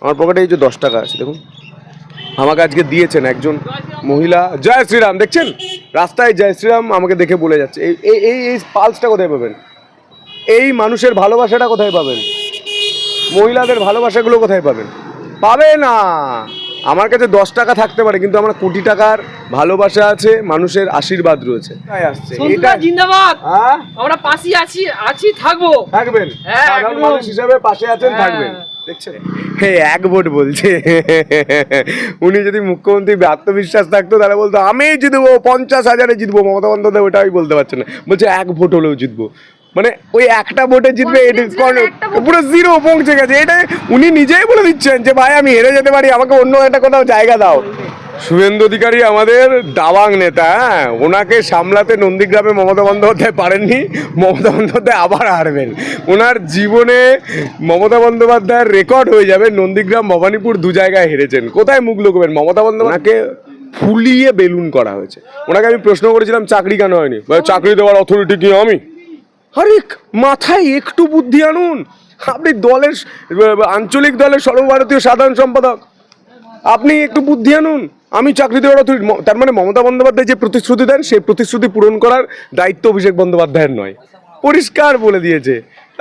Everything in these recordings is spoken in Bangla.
আমার পকেটে এই যে 10 টাকা আছে দেখুন, আমাকে আজকে দিয়েছেন একজন মহিলা। জয় শ্রীরাম, দেখছেন রাস্তায় জয় শ্রীরাম আমাকে দেখে বলে যাচ্ছে। এই এই এই পালসটা কোথায় পাবেন? এই মানুষের ভালোবাসাটা কোথায় পাবেন? মহিলাদের ভালোবাসাগুলো কোথায় পাবেন? পাবে না। আমার কাছে 10 টাকা থাকতে পারে, কিন্তু আমার কোটি টাকার ভালোবাসা আছে, মানুষের আশীর্বাদ রয়েছে। জিন্দাবাদ। আমরা পাশে আছি থাকবো। থাকবেন, সাধারণ মানুষ হিসেবে পাশে আছেন, থাকবেন। দেখছেন, হ্যাঁ, 1 ভোট বলছে। উনি যদি মুখ্যমন্ত্রী আত্মবিশ্বাস থাকতো তাহলে বলতো আমি জিতবো, 50,000-এ জিতবো। মমতা বন্দ্যোপাধ্যায় ওটাই বলতে পারছে না, বলছে 1 ভোট হলেও জিতবো। মানে ওই একটা ভোটে জিতবে, পুরো জিরো পৌঁছে গেছে। এটা উনি নিজেই বলে দিচ্ছেন যে ভাই আমি হেরে যেতে পারি, আমাকে অন্য একটা কোথাও জায়গা দাও। শুভেন্দু অধিকারী আমাদের দাবাং নেতা, হ্যাঁ, ওনাকে সামলাতে নন্দীগ্রামে মমতা বন্দ্যোপাধ্যায় পারেননি। মমতা বন্দ্যোপাধ্যায় আবার হারবেন। ওনার জীবনে মমতা বন্দ্যোপাধ্যায়ের রেকর্ড হয়ে যাবে। নন্দীগ্রাম, ভবানীপুর 2 জায়গায় হেরেছেন। কোথায় মুখ লুকোবেন? মমতা বন্দ্যোপাধ্যায়কে ফুলিয়ে বেলুন করা হয়েছে। ওনাকে আমি প্রশ্ন করেছিলাম চাকরি কেন হয়নি, চাকরি দেওয়ার অথরিটি কি আমি? আরে মাথায় একটু বুদ্ধি আনুন। আপনি দলের আঞ্চলিক দলের সর্বভারতীয় সাধারণ সম্পাদক, আপনি একটু বুদ্ধি আনুন। আমি চাকরি দেওয়ার অথরিটি? তার মানে মমতা বন্দ্যোপাধ্যায় যে প্রতিশ্রুতি দেন সেই প্রতিশ্রুতি পূরণ করার দায়িত্ব অভিষেক বন্দ্যোপাধ্যায়ের নয়, পরিষ্কার বলে দিয়েছে।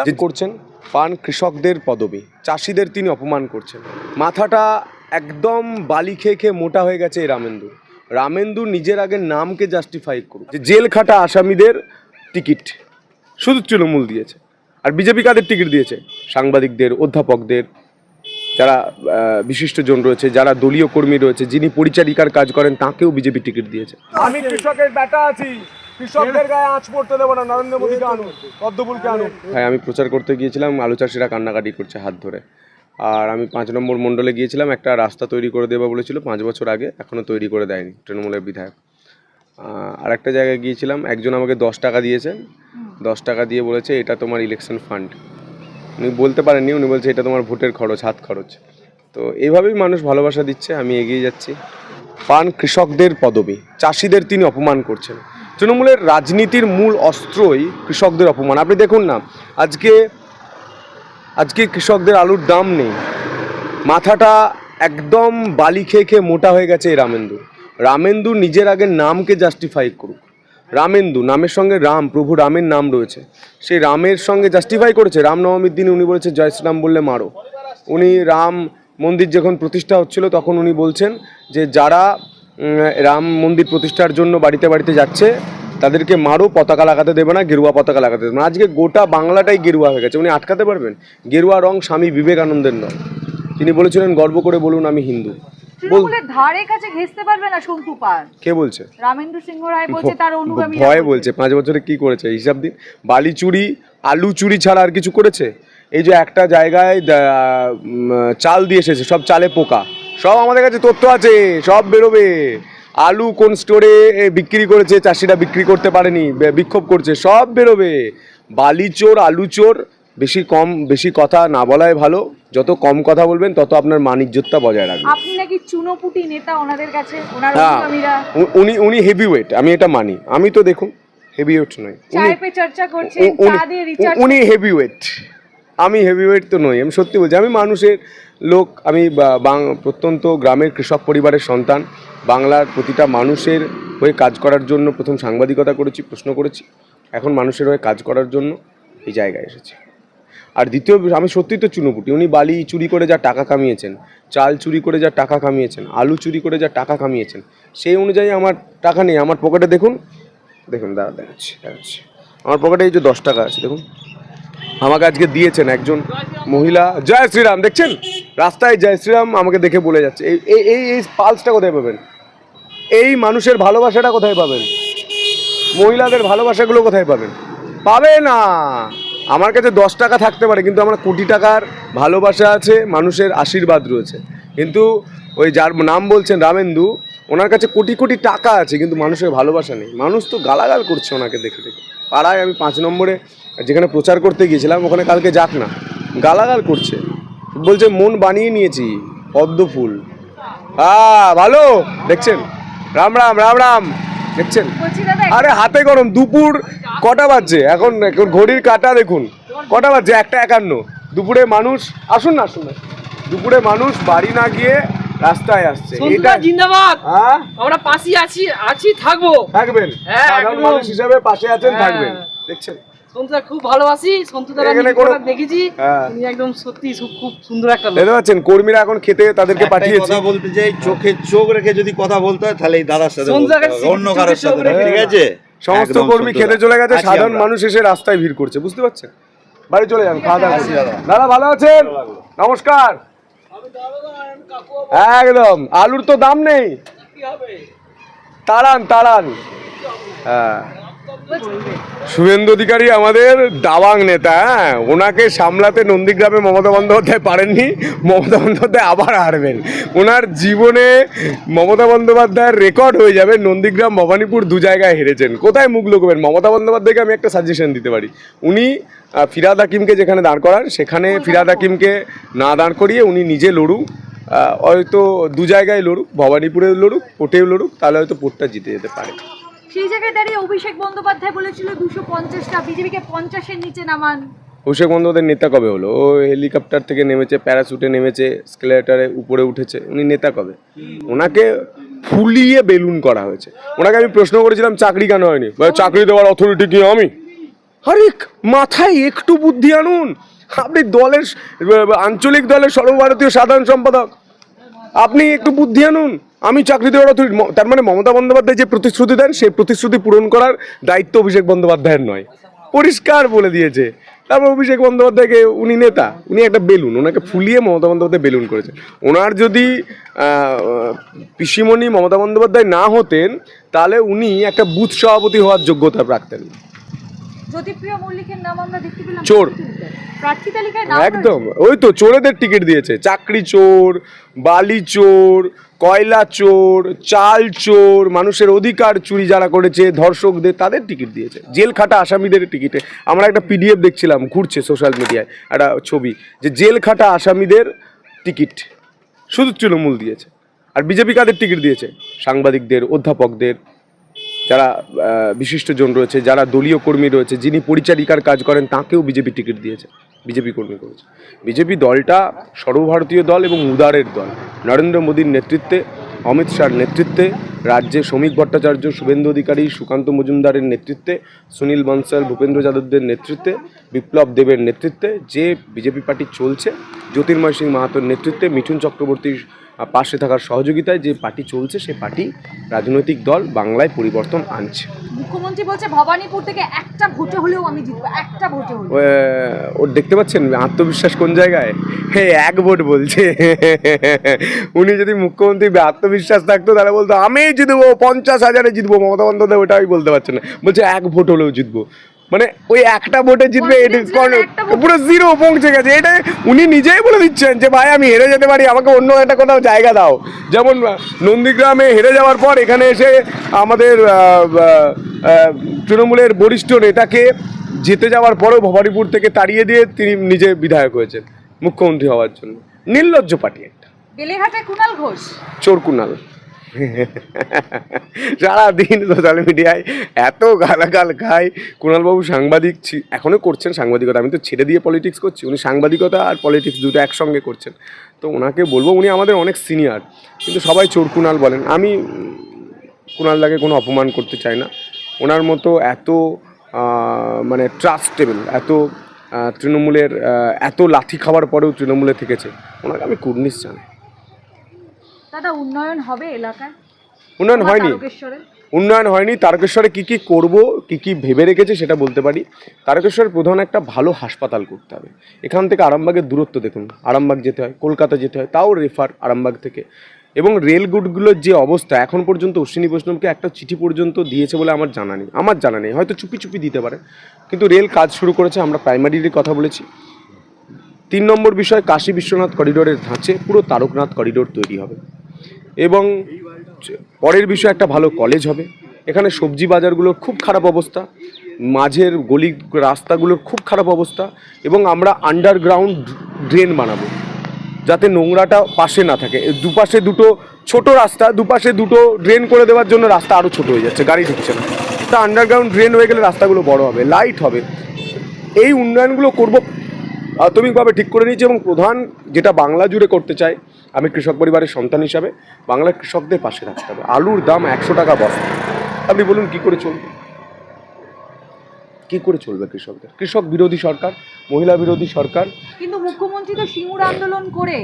যে করছেন পান কৃষকদের পদবি, চাষিদের তিনি অপমান করছেন। মাথাটা একদম বালি খেয়ে খেয়ে মোটা হয়ে গেছে এই রামেন্দু নিজের আগে নামকে জাস্টিফাই করুক। যে জেল খাটা আসামিদের টিকিট শুধু তৃণমূল দিয়েছে। আর বিজেপি কাদের টিকিট দিয়েছে? সাংবাদিকদের, অধ্যাপকদের, যারা বিশিষ্টজন রয়েছে, যারা দলীয় কর্মী রয়েছে, যিনি পরিচারিকার কাজ করেন তাকেও বিজেপি টিকিট দিয়েছে। আমি কৃষকের বেটা আছি, কৃষকদের গায়ে আঁচ পড়তে দেবো না। নরেন্দ্র মোদীকে আনুন, পদ্মফুলকে আনুন। হ্যাঁ, আমি প্রচার করতে গিয়েছিলাম, আলু চাষিরা কান্নাকাটি করছে হাত ধরে। আর আমি 5 নম্বর মণ্ডলে গিয়েছিলাম, একটা রাস্তা তৈরি করে দেবো বলেছিল 5 বছর আগে, এখনও তৈরি করে দেয়নি তৃণমূলের বিধায়ক। আর একটা জায়গায় গিয়েছিলাম, একজন আমাকে 10 টাকা দিয়েছেন। 10 টাকা দিয়ে বলেছে এটা তোমার ইলেকশন ফান্ড। উনি বলতে পারেননি, উনি বলছে এটা তোমার ভোটের খরচ, হাত খরচ। তো এইভাবেই মানুষ ভালোবাসা দিচ্ছে, আমি এগিয়ে যাচ্ছি। পান কৃষকদের পদবি, চাষিদের তিনি অপমান করছেন। তৃণমূলের রাজনীতির মূল অস্ত্রই কৃষকদের অপমান। আপনি দেখুন না, আজকে কৃষকদের আলুর দাম নেই। মাথাটা একদম বালি খেয়ে খেয়ে মোটা হয়ে গেছে এই রামেন্দু নিজের আগে নামকে জাস্টিফাই করুক। রামেন্দু নামের সঙ্গে রাম, প্রভু রামের নাম রয়েছে, সেই রামের সঙ্গে জাস্টিফাই করেছে। রামনবমীর দিন উনি বলেছে জয় শ্রীরাম বললে মারো। উনি রাম মন্দির যখন প্রতিষ্ঠা হচ্ছিল তখন উনি বলছেন যে যারা রাম মন্দির প্রতিষ্ঠার জন্য বাড়িতে বাড়িতে যাচ্ছে তাদেরকে মারো, পতাকা লাগাতে দেবে না, গেরুয়া পতাকা লাগাতে দেবে না। আজকে গোটা বাংলাটাই গেরুয়া হয়ে গেছে। উনি আটকাতে পারবেন? গেরুয়া রং স্বামী বিবেকানন্দের নয়। তিনি বলেছিলেন গর্ব করে বলুন আমি হিন্দু। ধারে কাছে ঘেঁষতে পারবে না সন্তু পাল। কে বলছে? রামেন্দু সিংহ রায় বলছে, তার অনুগামী ভয় বলছে। 5 বছরে কি করেছে হিসাব দিন। বালি চুরি, আলু চুরি ছাড়া আর কিছু করেছে? এই যে একটা জায়গায় চাল দিয়ে এসেছে, সব চালে পোকা, সব আমাদের কাছে তথ্য আছে, সব বেরোবে। আলু কোন স্টোরে বিক্রি করেছে, চাষিরা বিক্রি করতে পারেনি, বিক্ষোভ করছে, সব বেরোবে। বালি চোর, আলু চোর। বেশি কথা না বলাই ভালো। যত কম কথা বলবেন তত আপনার মান-ইজ্জতটা বজায় রাখবেন। আপনি নাকি চুনোপুটি নেতা ওনাদের কাছে, ওনার অনুগামীরা। উনি হেভিওয়েট, আমি এটা মানি। আমি তো দেখুন হেভিওয়েট নই। চায়ে পে চর্চা করছেন, চা দিয়ে রিচার্জ। উনি হেভিওয়েট, আমি হেভিওয়েট তো নই। আমি সত্যি বলছি, আমি মানুষের লোক। আমি প্রত্যন্ত গ্রামের কৃষক পরিবারের সন্তান। বাংলার প্রতিটা মানুষের হয়ে কাজ করার জন্য প্রথম সাংবাদিকতা করেছি, প্রশ্ন করেছি, এখন মানুষের হয়ে কাজ করার জন্য এই জায়গায় এসেছি। আর দ্বিতীয়, আমি সত্যিই তো চুনোপুটি। উনি বালি চুরি করে যা টাকা কামিয়েছেন, চাল চুরি করে যা টাকা কামিয়েছেন, আলু চুরি করে যা টাকা কামিয়েছেন, সেই অনুযায়ী আমার টাকা নেই। আমার পকেটে দেখুন, দেখাচ্ছি। আমার পকেটে এই যে 10 টাকা আছে দেখুন, আমাকে আজকে দিয়েছেন একজন মহিলা। জয় শ্রীরাম, দেখছেন রাস্তায় জয় শ্রীরাম আমাকে দেখে বলে যাচ্ছে। এই পালসটা কোথায় পাবেন? এই মানুষের ভালোবাসাটা কোথায় পাবেন? মহিলাদের ভালোবাসাগুলো কোথায় পাবেন? পাবে না। আমার কাছে 10 টাকা থাকতে পারে, কিন্তু আমার কোটি টাকার ভালোবাসা আছে, মানুষের আশীর্বাদ রয়েছে। কিন্তু ওই যার নাম বলছেন রামেন্দু, ওনার কাছে কোটি কোটি টাকা আছে, কিন্তু মানুষের ভালোবাসা নেই। মানুষ তো গালাগাল করছে ওনাকে দেখে দেখে। পাড়ায় আমি 5 নম্বরে যেখানে প্রচার করতে গিয়েছিলাম, ওখানে কালকে যাক না, গালাগাল করছে, বলছে মন বানিয়ে নিয়েছি পদ্মফুল। ভালো, দেখছেন? রাম রাম রাম রাম, দেখছেন? আরে হাতে গরম। দুপুর কটা বাজছে এখন ঘড়ির কাঁটা দেখুন, কটা বাজছে? 1:51। দুপুরে মানুষ, আসুন না দুপুরে মানুষ বাড়ি না গিয়ে রাস্তায় আসছে। সন্তুদা জিন্দাবাদ। হ্যাঁ, আমরা পাশে আছি থাকবো। থাকবেন, হ্যাঁ, সাধারণ একদম। মানুষ হিসেবে পাশে আছেন, হ্যাঁ। থাকবেন। দেখছেন সন্তুদা খুব ভালোবাসি। সন্তুদার আমি এখানে কোনো- রিপোর্টার দেখেছি, হ্যাঁ। উনি একদম সত্যি খুব সুন্দর একটা লোক। দেখতে পাচ্ছেন কর্মীরা এখন খেতে তাদেরকে একটাই পাঠিয়েছে। কথা বলতে চাই, চোখে চোখ রেখে যদি কথা বলতে হয় তাহলে এই দাদার সাথে বলতে সন্ধ্যাকে হবে, অন্য চোখে কারোর চোখ সাথে না, রেখে। ঠিক আছে? সমস্ত একদম কর্মী সন্তুদা। খেতে চলে গেছে, আছি সাধারণ আমরা। মানুষ এসে রাস্তায় ভিড় করছে, বুঝতে পারছেন? বাড়ি চলে যান, খাওয়া দাওয়া আছি করুন। দাদা। দাদা ভালো আছেন? নমস্কার। একদম আলুর তো দাম নেই, তাড়ান। হ্যাঁ, শুভেন্দু অধিকারী আমাদের দাবাং নেতা। হ্যাঁ, ওনাকে সামলাতে নন্দীগ্রামে মমতা বন্দ্যোপাধ্যায় পারেননি, মমতা বন্দ্যোপাধ্যায় আবার হারবেন। ওনার জীবনে মমতা বন্দ্যোপাধ্যায়ের রেকর্ড হয়ে যাবে। নন্দীগ্রাম ভবানীপুর দু জায়গায় হেরেছেন, কোথায় মুখ লুকবেন? মমতা বন্দ্যোপাধ্যায়কে আমি একটা সাজেশন দিতে পারি, উনি ফিরহাদ হাকিমকে যেখানে দাঁড় করান সেখানে ফিরহাদ হাকিমকে না দাঁড় করিয়ে উনি নিজে লড়ুক, হয়তো দু জায়গায় লড়ুক, ভবানীপুরে লড়ুক, কোর্টেও লড়ুক, তাহলে হয়তো কোর্টটা জিতে যেতে পারে। সেই জায়গায় দাঁড়িয়ে অভিষেক বন্দ্যোপাধ্যায় বলেছিল 250টা, বিজেপিকে 50-এর নিচে নামান। অভিষেক বন্দ্যোপাধ্যায়ের নেতা কবে হলো? ও হেলিকপ্টার থেকে নেমেছে, প্যারাশুটে নেমেছে, স্কেলেটারে উপরে উঠেছে, উনি নেতা কবে? ওনাকে ফুলিয়ে বেলুন করা হয়েছে। ওনাকে আমি প্রশ্ন করেছিলাম চাকরি কেন হয়নি, চাকরি দেওয়ার অথরিটি কি আমি? আরে মাথায় একটু বুদ্ধি আনুন। আপনি দলের আঞ্চলিক দলের সর্বভারতীয় সাধারণ সম্পাদক, আপনি একটু বুদ্ধি আনুন। আমি চাকরি দেওয়ার অথরিটি? তার মানে মমতা বন্দ্যোপাধ্যায় যে প্রতিশ্রুতি দেন সেই প্রতিশ্রুতি পূরণ করার দায়িত্ব অভিষেক বন্দ্যোপাধ্যায়ের নয়, পরিষ্কার বলে দিয়েছে। তারপর অভিষেক বন্দ্যোপাধ্যায়কে উনি নেতা, উনি একটা বেলুন, ওনাকে ফুলিয়ে মমতা বন্দ্যোপাধ্যায় বেলুন করেছে। ওনার যদি পিসিমণি মমতা বন্দ্যোপাধ্যায় না হতেন তাহলে উনি একটা বুথ সভাপতি হওয়ার যোগ্যতা রাখতেন। জ্যোতিপ্রিয় মল্লিকের নাম আমরা দেখতে পেলাম চোর। প্রার্থী তালিকায় নাম একদম, ওই তো চোরেদের টিকিট দিয়েছে। চাকরি চোর, বালি চোর, কয়লা চোর, চাল চোর, মানুষের অধিকার চুরি যারা করেছে, ধর্ষকদের, তাদের টিকিট দিয়েছে। জেল খাটা আসামিদের টিকিটে আমরা একটা পিডিএফ দেখছিলাম, ঘুরছে সোশ্যাল মিডিয়ায় একটা ছবি, যে জেল খাটা আসামিদের টিকিট শুধু তৃণমূল দিয়েছে। আর বিজেপি কাদের টিকিট দিয়েছে? সাংবাদিকদের, অধ্যাপকদের, যারা বিশিষ্টজন রয়েছে, যারা দলীয় কর্মী রয়েছে, যিনি পরিচারিকার কাজ করেন তাকেও বিজেপি টিকিট দিয়েছে, বিজেপি কর্মী করেছে। বিজেপি দলটা সর্বভারতীয় দল এবং উদারের দল। নরেন্দ্র মোদীর নেতৃত্বে, অমিত শাহর নেতৃত্বে, রাজ্যে শ্রমিক ভট্টাচার্য, শুভেন্দু অধিকারী, সুকান্ত মজুমদারের নেতৃত্বে, সুনীল বনসাল, ভূপেন্দ্র যাদবদের নেতৃত্বে, বিপ্লব দেবের নেতৃত্বে যে বিজেপি পার্টি চলছে, জ্যোতির্ময় সিং মাহাতোর নেতৃত্বে, মিঠুন চক্রবর্তীর পাশে থাকার সহযোগিতায় যে পার্টি চলছে, সে পার্টি রাজনৈতিক দল বাংলায় পরিবর্তন আনছে। মুখ্যমন্ত্রী বলছে ভবানীপুর থেকে একটা ভোটে হলেও আমি জিতবো, একটা ভোটে হলেও। ওর দেখতে পাচ্ছেন আত্মবিশ্বাস কোন জায়গায়? এক ভোট বলছে। উনি যদি মুখ্যমন্ত্রী আত্মবিশ্বাস থাকতো তাহলে বলতো আমি জিতবো, 50,000-এ জিতবো। মমতা বন্দ্যোপাধ্যায় ওটাই বলতে পারছে না, বলছে এক ভোট হলেও জিতবো। মানে ওই একটা ভোটে জিতবে, পুরো জিরো পৌঁছে গেছে। এটা উনি নিজেই বলে দিচ্ছেন যে ভাই আমি হেরে যেতে পারি, আমাকে অন্য একটা কোথাও জায়গা দাও। যেমন নন্দীগ্রামে হেরে যাওয়ার পর এখানে এসে আমাদের তৃণমূলের বরিষ্ঠ নেতাকে জিতে যাওয়ার পরেও ভবানীপুর থেকে তাড়িয়ে দিয়ে তিনি নিজে বিধায়ক হয়েছেন মুখ্যমন্ত্রী হওয়ার জন্য। নির্লজ্জ পার্টি একটা। বেলেঘাটে কুণাল ঘোষ, চোর কুণাল। সারাদিন সোশ্যাল মিডিয়ায় এত গালাগাল খায়। কুণালবাবু সাংবাদিক এখনও করছেন সাংবাদিকতা, আমি তো ছেড়ে দিয়ে পলিটিক্স করছি, উনি সাংবাদিকতা আর পলিটিক্স দুটো একসঙ্গে করছেন। তো ওনাকে বলবো, উনি আমাদের অনেক সিনিয়র, কিন্তু সবাই চোর কুণাল বলেন। আমি কুণালদাকে কোনো অপমান করতে চাই না। ওনার মতো এত মানে ট্রাস্টেবল, এত তৃণমূলের এত লাথি খাওয়ার পরেও তৃণমূলে থেকেছে, ওনাকে আমি কুর্নিশ জানাই। দাদা উন্নয়ন হবে এলাকায়? উন্নয়ন হয়নি, তারকেশ্বরে উন্নয়ন হয়নি। তারকেশ্বরে কী কী করবো, কী কী ভেবে রেখেছে সেটা বলতে পারি। তারকেশ্বরের প্রধান একটা ভালো হাসপাতাল করতে হবে। এখান থেকে আরামবাগের দূরত্ব দেখুন, আরামবাগ যেতে হয়, কলকাতা যেতে হয়, তাও রেফার আরামবাগ থেকে। এবং রেলগুলোর যে অবস্থা, এখন পর্যন্ত অশ্বিনী বৈষ্ণবকে একটা চিঠি পর্যন্ত দিয়েছে বলে আমার জানা নেই, হয়তো চুপি চুপি দিতে পারে, কিন্তু রেল কাজ শুরু করেছে। আমরা প্রাইমারির কথা বলেছি। 3 নম্বর বিষয়, কাশী বিশ্বনাথ করিডোরের ধাঁচে পুরো তারকনাথ করিডোর তৈরি হবে। এবং পরের বিষয়, একটা ভালো কলেজ হবে। এখানে সবজি বাজারগুলোর খুব খারাপ অবস্থা, মাঝের গলি রাস্তাগুলোর খুব খারাপ অবস্থা, এবং আমরা আন্ডারগ্রাউন্ড ড্রেন বানাবো যাতে নোংরাটা পাশে না থাকে। দুপাশে দুটো ছোট রাস্তা, দুপাশে দুটো ড্রেন করে দেওয়ার জন্য রাস্তা আরও ছোট হয়ে যাচ্ছে, গাড়ি ঢুকছে না। তা আন্ডারগ্রাউন্ড ড্রেন হয়ে গেলে রাস্তাগুলো বড় হবে, লাইট হবে। এই উন্নয়নগুলো করব প্রাথমিকভাবে ঠিক করে নিয়েছে এবং প্রধান যেটা বাংলা জুড়ে করতে চাই, আমি কৃষক পরিবারের সন্তান হিসাবে বাংলার কৃষকদের পাশে রাখতে হবে। আলুর দাম 100 টাকা বস্তা, আপনি বলুন কি করে চলবে, কি করে চলবে কৃষকদের? কৃষক বিরোধী সরকার, মহিলা বিরোধী সরকার। কিন্তু মুখ্যমন্ত্রী তো সিঙ্গুর আন্দোলন করে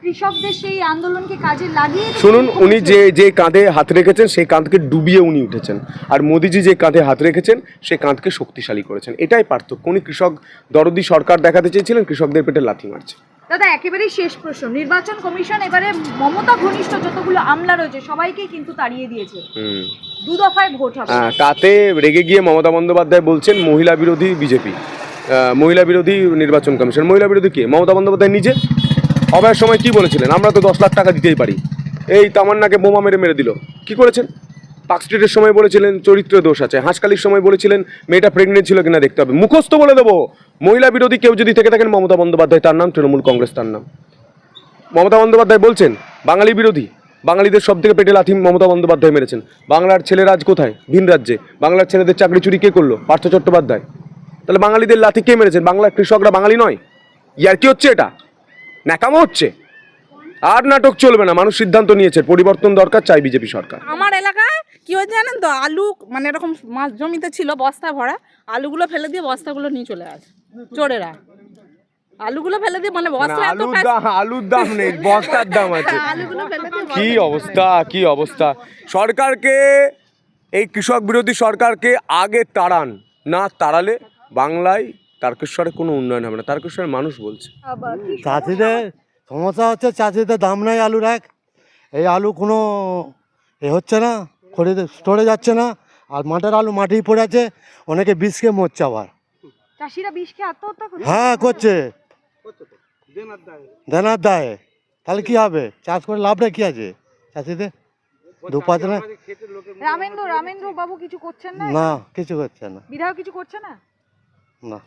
কৃষকদের সেই আন্দোলনকে কাজে লাগিয়ে তো শুনুন, উনি মুখ্যমন্ত্রী- যে কাঁধে হাত রেখেছেন সেই কাঁধকে ডুবিয়ে উনি উঠেছেন, আর মোদিজি যে কাঁধে হাত রেখেছেন সেই কাঁধকে শক্তিশালী করেছেন। এটাই পার্থক্য। উনি কৃষক দরদি সরকার দেখাতে চেয়েছিলেন, কৃষকদের পেটে লাথি মারছে। দাদা একেবারেই শেষ প্রশ্ন, নির্বাচন কমিশন এবারে মমতা ঘনিষ্ঠ যতগুলো আমলা রয়েছে সবাইকেই কিন্তু তাড়িয়ে দিয়েছে, দু দফায় ভোট হবে। তাতে রেগে গিয়ে মমতা বন্দ্যোপাধ্যায় বলছেন মহিলা বিরোধী বিজেপি, মহিলা বিরোধী নির্বাচন কমিশন। মহিলা বিরোধী কে? মমতা বন্দ্যোপাধ্যায় নিজে। অবায়ের সময় কি বলেছিলেন? আমরা তো 10 লাখ টাকা দিতেই পারি। এই তামান্নাকে বোমা মেরে দিল। কি করেছেন? পার্ক স্ট্রিটের সময় বলেছিলেন চরিত্র দোষ আছে। হাঁসকালির সময় বলেছিলেন মেয়েটা প্রেগনেন্ট ছিল কিনা দেখতে হবে। মুখস্থ বলে দেবো। মহিলা বিরোধী কেউ যদি থেকে থাকেন, মমতা বন্দ্যোপাধ্যায় তার নাম, তৃণমূল কংগ্রেস তার নাম। মমতা বন্দ্যোপাধ্যায় বলছেন বাঙালি বিরোধী, বাঙালিদের সব থেকে পেটে লাথি মমতা বন্দ্যোপাধ্যায় মেরেছেন। বাংলার ছেলেরা আজ কোথায়? ভিন রাজ্যে। বাংলার ছেলেদের চাকরি চুরি কে করলো? পার্থ চট্টোপাধ্যায়। তাহলে বাঙালিদের লাথি কে মেরেছেন? বাংলার কৃষকরা বাঙালি নয়? ইয়ার কি হচ্ছে? এটা ন্যাকামো হচ্ছে। আর নাটক চলবে না। মানুষ সিদ্ধান্ত নিয়েছে, পরিবর্তন দরকার, চাই বিজেপি সরকার। আমার এলাকায় কি হয়েছে জানেন তো, আলু মানে এরকম মাছ জমিতে ছিল বস্তা ভরা, আলুগুলো ফেলে দিয়ে বস্তাগুলো নিয়ে চলে আসে চোরেরা। আলুগুলো ফেলে দিয়ে মানে বস্তা এত আলুর দাম নেই, বস্তার দাম আছে। আলুগুলো ফেলে দিয়ে কি অবস্থা, কি অবস্থা! সরকারকে, এই কৃষক বিরোধী সরকারকে আগে তাড়ান, না তাড়ালে বাংলায় তারকেশ্বরে কোনো উন্নয়ন হবে না। তারকেশ্বরের মানুষ বলছে। চাষিদের সমস্যা হচ্ছে, চাষিদের দাম নাই আলুর এক। এই আলু কোনো হচ্ছে না, খরিদে স্টোরে যাচ্ছে না, আর মাঠের আলু মাঠেই পড়ে আছে। অনেকে বিষ খেয়ে মরছে আবার। চাষিরা বিষ খেয়ে আত্মহত্যা করে। হ্যাঁ করছে, দেনার দায়ে। তাহলে কি হবে? চাষ করে লাভটা কি আছে চাষিদের? দুপাঁচ না, রামেন্দ্র বাবু কিছু করছেন না? না কিছু করছে না, বিধায়ক কিছু করছে না? না।